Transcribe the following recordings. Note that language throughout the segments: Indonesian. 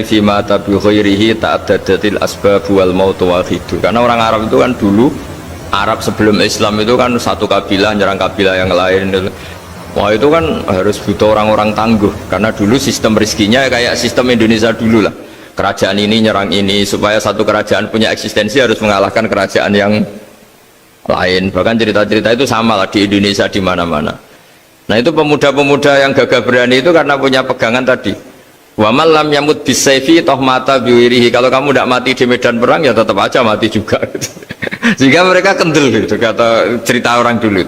fima tabi khairihi ta'addadatil asbab wal maut wahidu. Karena orang Arab itu kan dulu, Arab sebelum Islam itu kan satu kabilah nyerang kabilah yang lain. Wah itu kan harus butuh orang-orang tangguh, karena dulu sistem rezekinya kayak sistem Indonesia dulu lah. Kerajaan ini nyerang ini, supaya satu kerajaan punya eksistensi harus mengalahkan kerajaan yang lain. Bahkan cerita-cerita itu sama lah di Indonesia di mana-mana. Nah itu pemuda-pemuda yang gagah berani itu karena punya pegangan tadi. Wa man lam yamut bisayfi toh mata biwirihi. Kalau kamu tidak mati di medan perang ya tetap aja mati juga. Sehingga mereka kendel gitu, kata cerita orang dulu.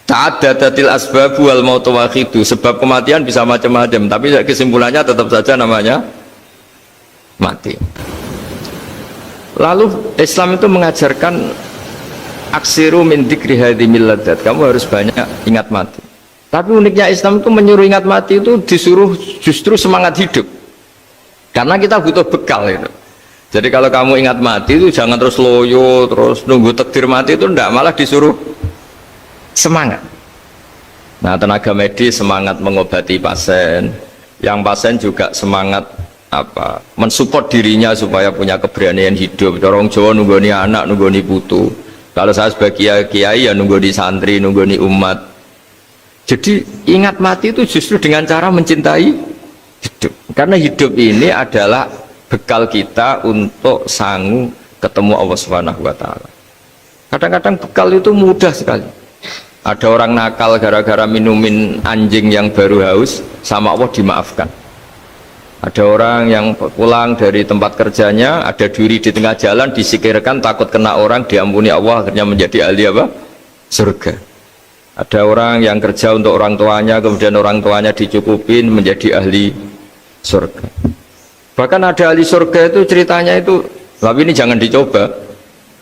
Ta'addadatil asbab wal mautu wahidu. Sebab kematian bisa macam-macam, tapi kesimpulannya tetap saja namanya mati. Lalu Islam itu mengajarkan aksiru min dzikri hadhimil ladat. Kamu harus banyak ingat mati. Tapi uniknya Islam itu menyuruh ingat mati itu disuruh justru semangat hidup. Karena kita butuh bekal itu. Jadi kalau kamu ingat mati itu jangan terus loyo, terus nunggu takdir mati, itu enggak, malah disuruh semangat. Nah, tenaga medis semangat mengobati pasien, yang pasien juga semangat apa? Mensupport dirinya supaya punya keberanian hidup. Orang Jawa nunggoni anak, nunggoni putu. Kalau saya sebagai kiai ya nunggoni santri, nunggoni umat. Jadi ingat mati itu justru dengan cara mencintai hidup. Karena hidup ini adalah bekal kita untuk sanggup ketemu Allah Subhanahu wa taala. Kadang-kadang bekal itu mudah sekali. Ada orang nakal gara-gara minumin anjing yang baru haus, sama Allah dimaafkan. Ada orang yang pulang dari tempat kerjanya, ada duri di tengah jalan, disikirkan takut kena orang, diampuni Allah, akhirnya menjadi ahli apa? Surga. Ada orang yang kerja untuk orang tuanya, kemudian orang tuanya dicukupin menjadi ahli surga. Bahkan ada ahli surga itu ceritanya itu, tapi ini jangan dicoba.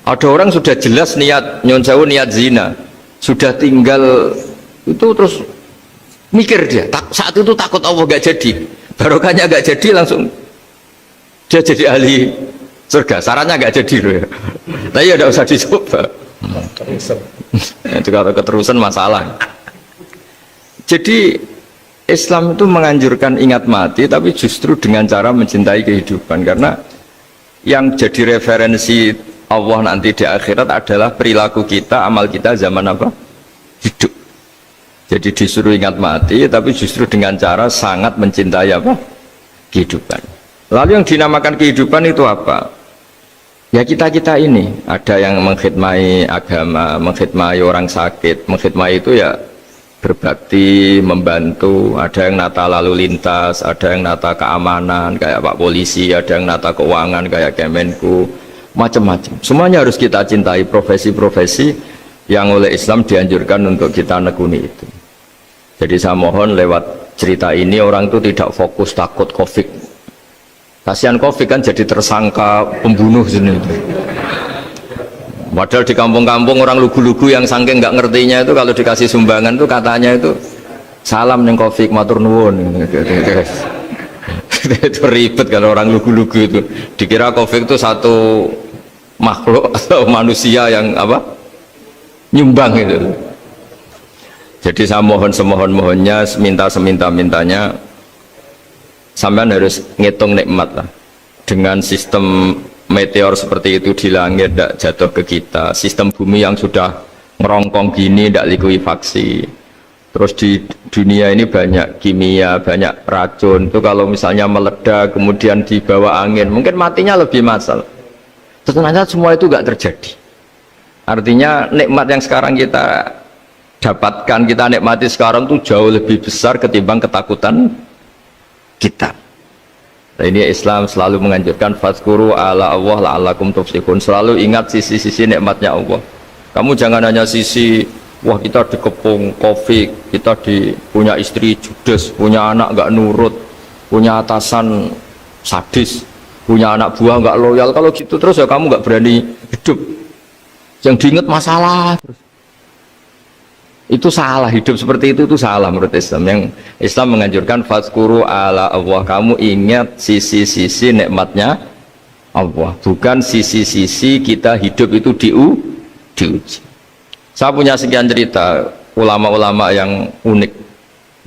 Ada orang sudah jelas niat nyon sewu, niat zina, sudah tinggal itu terus mikir dia, saat itu takut Allah gak jadi, barokahnya gak jadi, langsung dia jadi ahli surga. Sarannya gak jadi loh ya, tapi ya tidak usah dicoba. Itu kalau keterusan masalah. Jadi Islam itu menganjurkan ingat mati, tapi justru dengan cara mencintai kehidupan. Karena yang jadi referensi Allah nanti di akhirat adalah perilaku kita, amal kita zaman apa? Hidup. Jadi disuruh ingat mati, tapi justru dengan cara sangat mencintai apa? Kehidupan. Lalu yang dinamakan kehidupan itu apa? Ya kita-kita ini, ada yang mengkhidmati agama, mengkhidmati orang sakit, mengkhidmati itu ya berbakti, membantu. Ada yang nata lalu lintas, ada yang nata keamanan kayak Pak Polisi, ada yang nata keuangan kayak Kemenku, macam-macam. Semuanya harus kita cintai, profesi-profesi yang oleh Islam dianjurkan untuk kita nekuni itu. Jadi saya mohon lewat cerita ini orang itu tidak fokus takut COVID. Kasihan COVID kan jadi tersangka pembunuh sini. Padahal di kampung-kampung orang lugu-lugu yang saking nggak ngertinya itu kalau dikasih sumbangan tuh katanya itu salam neng COVID matur nuwun. Itu ribet kalau orang lugu-lugu itu. Dikira COVID itu satu makhluk atau manusia yang apa? Nyumbang itu. Jadi saya mohon semohon-mohonnya, minta seminta-mintanya, sampean harus ngitung nikmat lah. Dengan sistem meteor seperti itu di langit tidak jatuh ke kita, sistem bumi yang sudah ngerongkong gini tidak likuifaksi, terus di dunia ini banyak kimia, banyak racun, itu kalau misalnya meledak kemudian dibawa angin mungkin matinya lebih massal. Ternyata semua itu nggak terjadi. Artinya nikmat yang sekarang kita dapatkan, kita nikmati sekarang itu jauh lebih besar ketimbang ketakutan kita. Nah, ini Islam selalu menganjurkan fadzkuru ala Allah la'allakum tuflihun. Selalu ingat sisi-sisi nikmatnya Allah. Kamu jangan hanya sisi wah kita dikepung COVID, kita punya istri judes, punya anak nggak nurut, punya atasan sadis, punya anak buah nggak loyal. Kalau gitu terus ya kamu nggak berani hidup. Yang diingat masalah terus. Itu salah, hidup seperti itu salah menurut Islam. Yang Islam menganjurkan fadzkuru ala Allah, kamu ingat sisi-sisi nikmatnya Allah, bukan sisi-sisi kita hidup itu diuji. Saya punya sekian cerita ulama-ulama yang unik,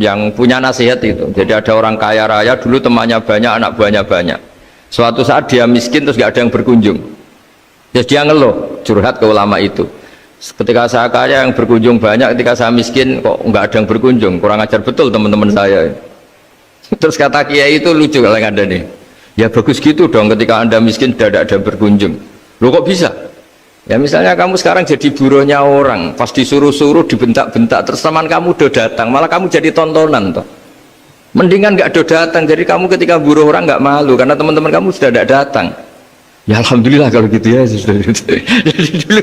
yang punya nasihat itu. Jadi ada orang kaya raya dulu temannya banyak, anak buahnya banyak. Suatu saat dia miskin terus nggak ada yang berkunjung. Terus dia ngeluh, curhat ke ulama itu. Ketika saya kaya yang berkunjung banyak, ketika saya miskin kok nggak ada yang berkunjung, kurang ajar betul teman-teman saya. Terus kata kiai itu lucu kalau ada nih. Ya bagus gitu dong, ketika anda miskin tidak ada yang berkunjung. Loh kok bisa? Ya misalnya kamu sekarang jadi buruhnya orang, pas disuruh-suruh, dibentak-bentak, terus teman kamu udah datang, malah kamu jadi tontonan toh. Mendingan nggak ada datang, jadi kamu ketika buruh orang nggak malu, karena teman-teman kamu sudah tidak datang. Ya alhamdulillah kalau gitu ya. Jadi dulu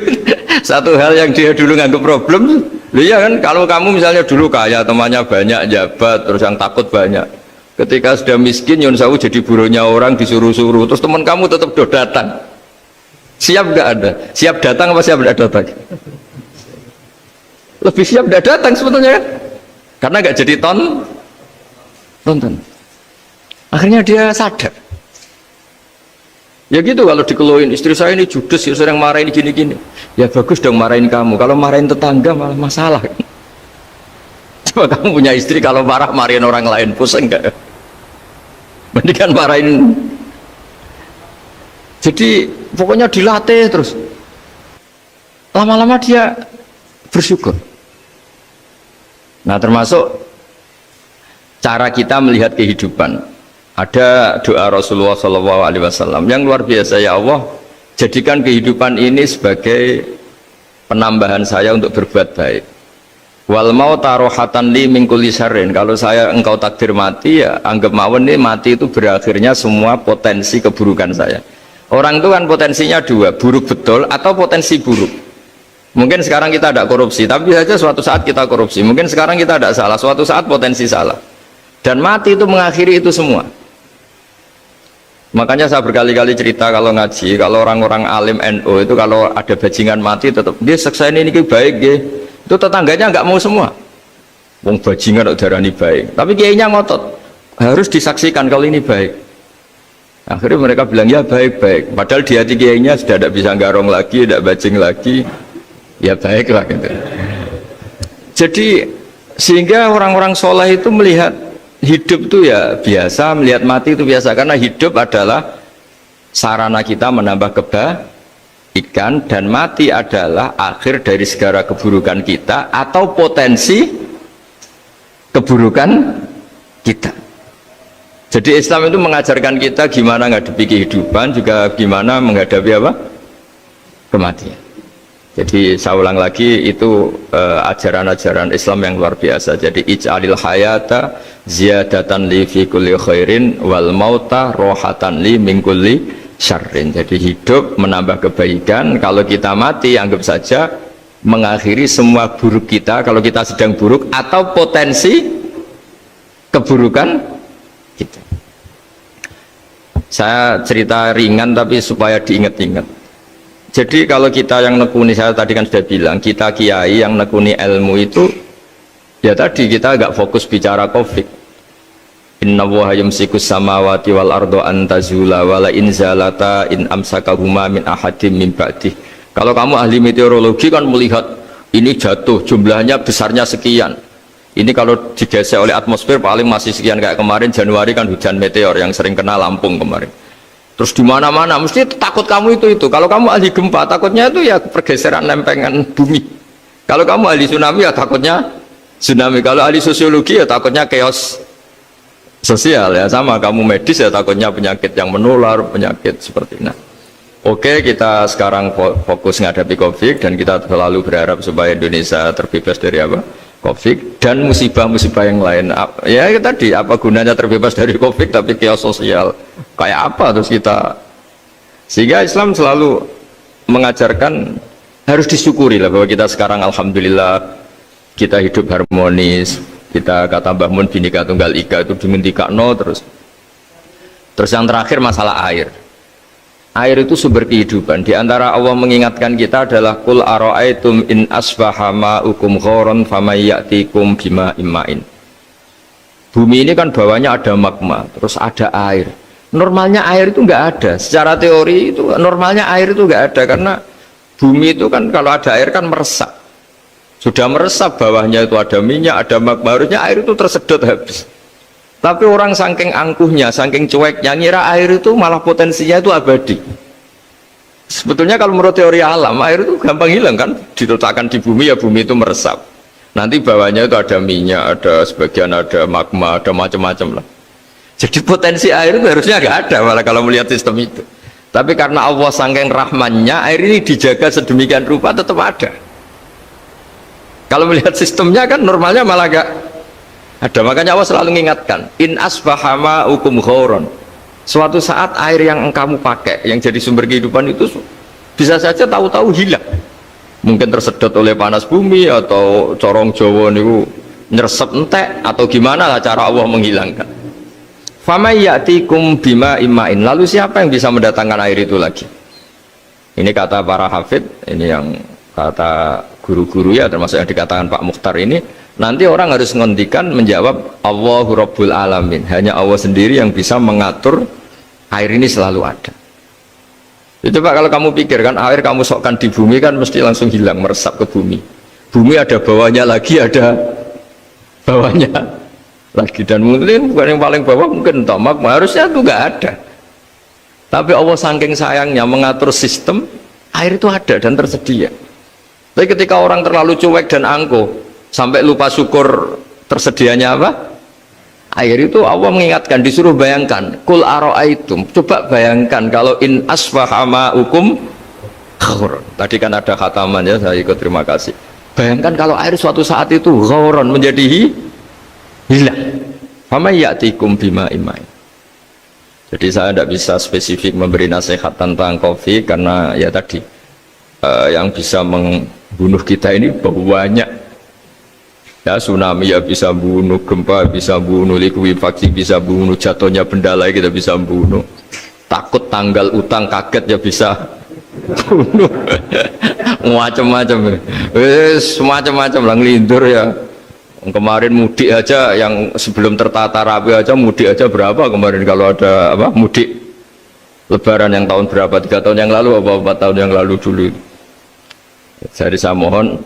satu hal yang dia dulu nganggap problem, iya kan, kalau kamu misalnya dulu kaya, temannya banyak, jabat, terus yang takut banyak. Ketika sudah miskin, Yun Sawu jadi buruhnya orang, disuruh-suruh, terus teman kamu tetap udah datang. Siap nggak ada? Siap datang apa siap nggak datang? Lebih siap nggak datang sebetulnya kan? Karena nggak jadi tonton. Akhirnya dia sadar. Ya gitu, kalau dikeluhin istri saya ini judes, ya sering marahin gini-gini. Ya bagus dong marahin kamu. Kalau marahin tetangga malah masalah. Coba kamu punya istri kalau marah marahin orang lain, pusing nggak? Mendingan marahin. Jadi pokoknya dilatih terus. Lama-lama dia bersyukur. Nah termasuk cara kita melihat kehidupan. Ada doa Rasulullah SAW yang luar biasa. Ya Allah, jadikan kehidupan ini sebagai penambahan saya untuk berbuat baik. Wal mauta rohatan li min kulli syarrin. Kalau engkau takdir mati, ya anggap mawon nih mati itu berakhirnya semua potensi keburukan saya. Orang itu kan potensinya dua, buruk betul atau potensi buruk. Mungkin sekarang kita tidak korupsi, tapi saja suatu saat kita korupsi. Mungkin sekarang kita tidak salah, suatu saat potensi salah. Dan mati itu mengakhiri itu semua. Makanya saya berkali-kali cerita kalau ngaji, kalau orang-orang alim NU itu kalau ada bajingan mati tetap dia seksa ini baik dia. Itu tetangganya nggak mau semua. Wong bajingan udarani baik, tapi kiainya ngotot harus disaksikan kalau ini baik. Akhirnya mereka bilang ya baik-baik, padahal di hati kiainya sudah tidak bisa garong lagi, tidak bajing lagi, ya baiklah gitu. Jadi sehingga orang-orang soleh itu melihat hidup itu ya biasa, melihat mati itu biasa, karena hidup adalah sarana kita menambah kebaikan, dan mati adalah akhir dari segala keburukan kita atau potensi keburukan kita. Jadi Islam itu mengajarkan kita gimana menghadapi kehidupan, juga gimana menghadapi apa? Kematian. Jadi saya ulang lagi, itu ajaran-ajaran Islam yang luar biasa. Jadi ij'alil hayata ziyadatan li fi kulli khairin wal mauta rohatan li min kulli syarrin. Jadi hidup menambah kebaikan, kalau kita mati anggap saja mengakhiri semua buruk kita kalau kita sedang buruk atau potensi keburukan kita. Saya cerita ringan tapi supaya diingat-ingat. Jadi kalau kita yang nekuni, saya tadi kan sudah bilang, kita kiai yang nekuni ilmu itu, ya tadi kita agak fokus bicara COVID. Inna Allaha yumsikus samawati wal ardo an tazula wala in zalata in amsakahuma min ahadim min ba'dih. Kalau kamu ahli meteorologi kan melihat ini jatuh, jumlahnya besarnya sekian. Ini kalau digesek oleh atmosfer paling masih sekian, kayak kemarin Januari kan hujan meteor yang sering kena Lampung kemarin. Terus di mana-mana mesti takut kamu itu. Kalau kamu ahli gempa takutnya itu ya pergeseran lempengan bumi. Kalau kamu ahli tsunami ya takutnya tsunami. Kalau ahli sosiologi ya takutnya chaos sosial, ya sama. Kamu medis ya takutnya penyakit yang menular, penyakit seperti ini. Oke, kita sekarang fokus menghadapi COVID dan kita selalu berharap supaya Indonesia terbebas dari apa? COVID dan musibah-musibah yang lain. Ya tadi, apa gunanya terbebas dari COVID tapi chaos sosial kayak apa terus kita. Sehingga Islam selalu mengajarkan harus disyukuri lah bahwa kita sekarang alhamdulillah kita hidup harmonis. Kita kata Mbah Mun Bhinneka Tunggal Ika itu dimentikakno terus yang terakhir masalah air. Air itu sumber kehidupan. Di antara Allah mengingatkan kita adalah kul ara'aitum in asbaha ma'ukum ghoron famay ya'tikum bima imma'in. Bumi ini kan bawahnya ada magma, terus ada air. Normalnya air itu nggak ada. Secara teori itu normalnya air itu nggak ada, karena bumi itu kan kalau ada air kan meresap. Sudah meresap, bawahnya itu ada minyak, ada magma, harusnya air itu tersedot habis. Tapi orang saking angkuhnya, saking cueknya, ngira air itu malah potensinya itu abadi. Sebetulnya kalau menurut teori alam, air itu gampang hilang kan, diletakkan di bumi ya bumi itu meresap. Nanti bawahnya itu ada minyak, ada sebagian ada magma, ada macam-macam lah. Jadi potensi air itu harusnya nggak ada malah kalau melihat sistem itu. Tapi karena Allah saking rahmannya, air ini dijaga sedemikian rupa tetap ada. Kalau melihat sistemnya kan normalnya malah nggak ada. Makanya Allah selalu mengingatkan, in asbahama ukum khauron. Suatu saat air yang kamu pakai, yang jadi sumber kehidupan itu bisa saja tahu-tahu hilang. Mungkin tersedot oleh panas bumi atau corong Jawa niku nyeresep entek atau gimana lah cara Allah menghilangkan. Famay ya'tikum bima imain. Lalu siapa yang bisa mendatangkan air itu lagi? Ini kata para hafid, ini yang kata guru-guru ya, termasuk yang dikatakan Pak Mukhtar ini. Nanti orang harus ngendikan menjawab Allahu Rabbul Alamin. Hanya Allah sendiri yang bisa mengatur air ini selalu ada. Itu Pak, kalau kamu pikir kan air kamu sokkan di bumi kan mesti langsung hilang, meresap ke bumi. Bumi ada bawahnya lagi, ada bawahnya lagi, dan mungkin bukan yang paling bawah mungkin tomak, harusnya itu nggak ada. Tapi Allah saking sayangnya mengatur sistem air itu ada dan tersedia. Tapi ketika orang terlalu cuek dan angkuh sampai lupa syukur tersedianya apa? Air itu Allah mengingatkan, disuruh bayangkan, kul aro'aitum, coba bayangkan kalau in asfahama ukum khauron. Tadi kan ada khataman ya, saya ikut, terima kasih. Bayangkan kalau air suatu saat itu khauron menjadi hilang. Fama ya'tikum bima imai. Jadi saya tidak bisa spesifik memberi nasihat tentang kopi karena ya tadi yang bisa membunuh kita ini banyak. Ya, tsunami ya bisa bunuh, gempa bisa bunuh, likuifaksi bisa bunuh, jatuhnya benda lain kita bisa bunuh, takut tanggal utang kaget ya bisa bunuh. Macam-macam, semacam-macam lah, ngelindur ya. Kemarin mudik aja, yang sebelum tertata rapi aja mudik aja berapa kemarin, kalau ada apa mudik lebaran yang tahun berapa, 3 tahun yang lalu apa 4 tahun yang lalu dulu. Jadi saya mohon,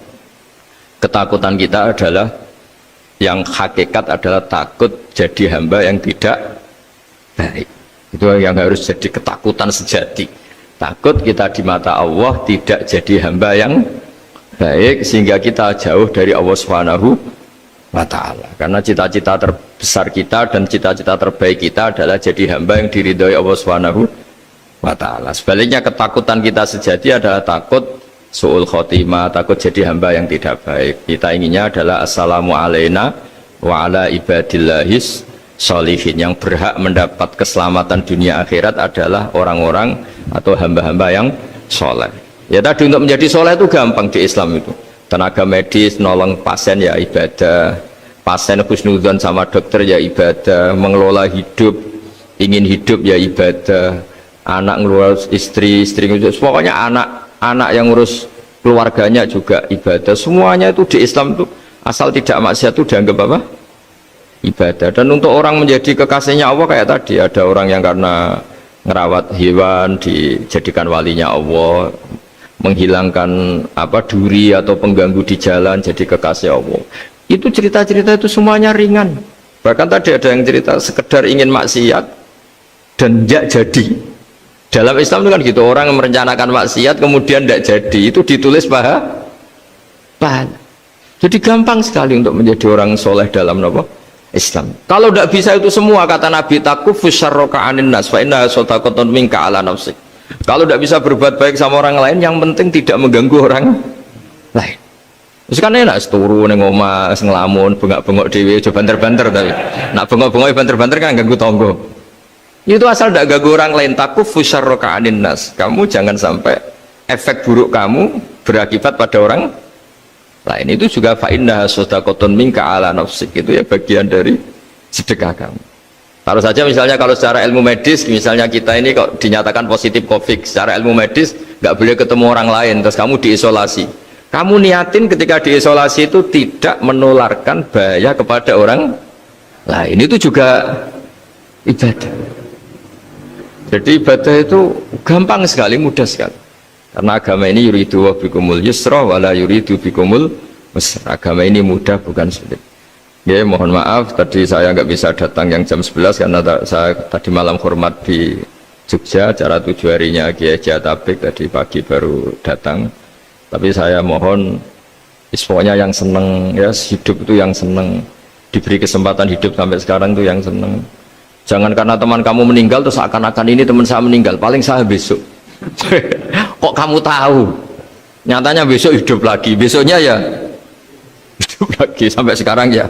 ketakutan kita adalah yang hakikat adalah takut jadi hamba yang tidak baik. Itu yang harus jadi ketakutan sejati. Takut kita di mata Allah tidak jadi hamba yang baik, sehingga kita jauh dari Allah Subhanahu wa ta'ala. Karena cita-cita terbesar kita dan cita-cita terbaik kita adalah jadi hamba yang diridhoi Allah Subhanahu wa ta'ala. Sebaliknya ketakutan kita sejati adalah takut su'ul khotimah, takut jadi hamba yang tidak baik. Kita inginnya adalah assalamu alaina wa ala ibadillahis sholihin. Yang berhak mendapat keselamatan dunia akhirat adalah orang-orang atau hamba-hamba yang soleh. Ya tadi, untuk menjadi soleh itu gampang di Islam itu. Tenaga medis nolong pasien ya ibadah, pasien husnudzon sama dokter ya ibadah, mengelola hidup, ingin hidup ya ibadah, anak ngurus istri, pokoknya anak yang ngurus keluarganya juga ibadah. Semuanya itu di Islam itu asal tidak maksiat itu dianggap apa? Ibadah. Dan untuk orang menjadi kekasihnya Allah kayak tadi, ada orang yang karena ngerawat hewan dijadikan walinya Allah, menghilangkan apa duri atau pengganggu di jalan jadi kekasih Allah. Itu cerita-cerita itu semuanya ringan. Bahkan tadi ada yang cerita sekedar ingin maksiat dan tidak jadi. Dalam Islam itu kan gitu, orang yang merencanakan maksiat kemudian tidak jadi, itu ditulis pahala. Jadi gampang sekali untuk menjadi orang soleh dalam apa? Islam. Kalau tidak bisa itu semua, kata Nabi, takufus syarroka anin nas fa inna sodaqatun minka ala nafsik. Kalau tidak bisa berbuat baik sama orang lain, yang penting tidak mengganggu orang lain. Terus kan enak turu ning omah ngelamun bengak-bengok dhewe aja banter-banter, tapi nak bengok-bengok banter-banter kan ganggu tangga. Itu asal tidak ganggu orang lain. Takufus syarroka anin nas. Kamu jangan sampai efek buruk kamu berakibat pada orang lain. Itu juga fa inna sodaqatun minka ala nafsik. Itu ya bagian dari sedekah kamu. Taruh saja misalnya kalau secara ilmu medis, misalnya kita ini kok dinyatakan positif COVID, secara ilmu medis nggak boleh ketemu orang lain, terus kamu diisolasi. Kamu niatin ketika diisolasi itu tidak menularkan bahaya kepada orang lain. Itu juga ibadah. Jadi ibadah itu gampang sekali, mudah sekali. Karena agama ini yuridu wa bikumul yusra wala yuridu bikumul usra. Agama ini mudah bukan sulit. Ya, mohon maaf tadi saya nggak bisa datang yang jam 11 karena saya tadi malam hormat di Jogja, acara 7 harinya Kiai Haji Atabik, tadi pagi baru datang. Tapi saya mohon pokoknya yang seneng ya, hidup itu yang seneng, diberi kesempatan hidup sampai sekarang itu yang seneng. Jangan karena teman kamu meninggal terus akan-akan ini teman saya meninggal, paling saya besok. Kok kamu tahu? Nyatanya besok hidup lagi, besoknya ya hidup lagi, sampai sekarang ya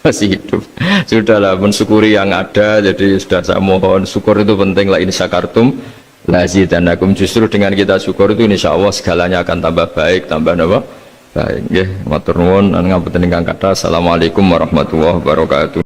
masih hidup. Sudahlah, mensyukuri yang ada. Jadi sudah saya mohon, syukur itu penting. La in syakartum lazidanakum. Justru dengan kita syukur itu insya Allah segalanya akan tambah baik, tambah apa? Baik. Nggih, matur nuwun, ngapunten ingkang kathah. Assalamualaikum warahmatullahi wabarakatuh.